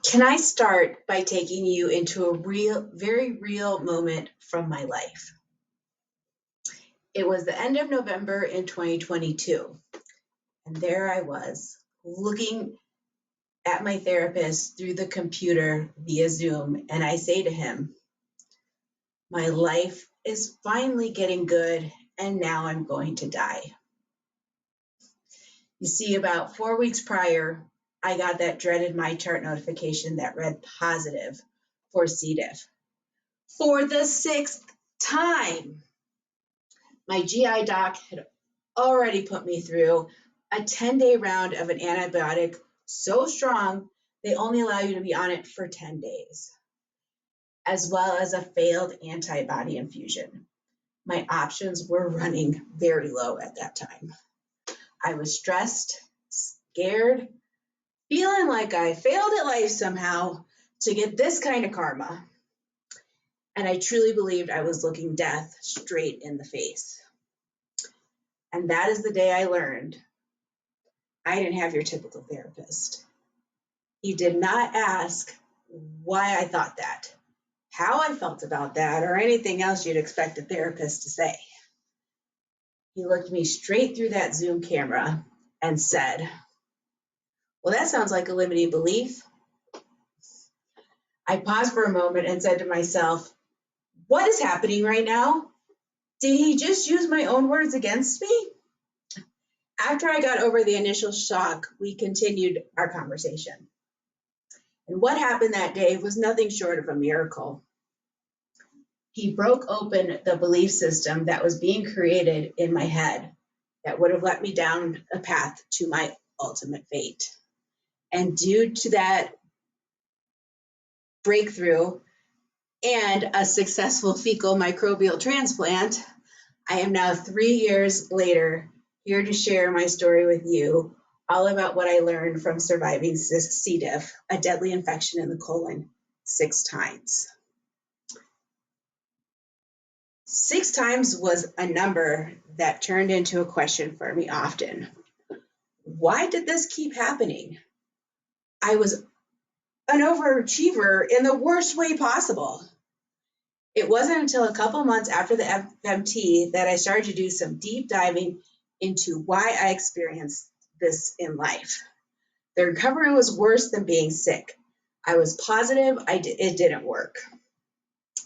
Can I start by taking you into a very real moment from my life? It was the end of November in 2022, and there I was looking at my therapist through the computer via Zoom, and I say to him, my life is finally getting good, and now I'm going to die. You see, about 4 weeks prior, I got that dreaded My Chart notification that read positive for C. diff. For the sixth time, my GI doc had already put me through a 10-day round of an antibiotic so strong they only allow you to be on it for 10 days, as well as a failed antibody infusion. My options were running very low at that time. I was stressed, scared, feeling like I failed at life somehow to get this kind of karma. And I truly believed I was looking death straight in the face. And that is the day I learned I didn't have your typical therapist. He did not ask why I thought that, how I felt about that, or anything else you'd expect a therapist to say. He looked me straight through that Zoom camera and said, well, that sounds like a limiting belief. I paused for a moment and said to myself, what is happening right now? Did he just use my own words against me? After I got over the initial shock, we continued our conversation. And what happened that day was nothing short of a miracle. He broke open the belief system that was being created in my head that would have led me down a path to my ultimate fate. And due to that breakthrough and a successful fecal microbial transplant, I am now 3 years later here to share my story with you, all about what I learned from surviving C. diff, a deadly infection in the colon, 6 times. 6 times was a number that turned into a question for me often. Why did this keep happening? I was an overachiever in the worst way possible. It wasn't until a couple months after the FMT that I started to do some deep diving into why I experienced this in life. The recovery was worse than being sick. I was positive it didn't work.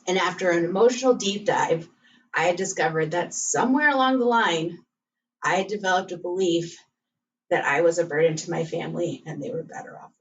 And after an emotional deep dive, I had discovered that somewhere along the line, I had developed a belief that I was a burden to my family and they were better off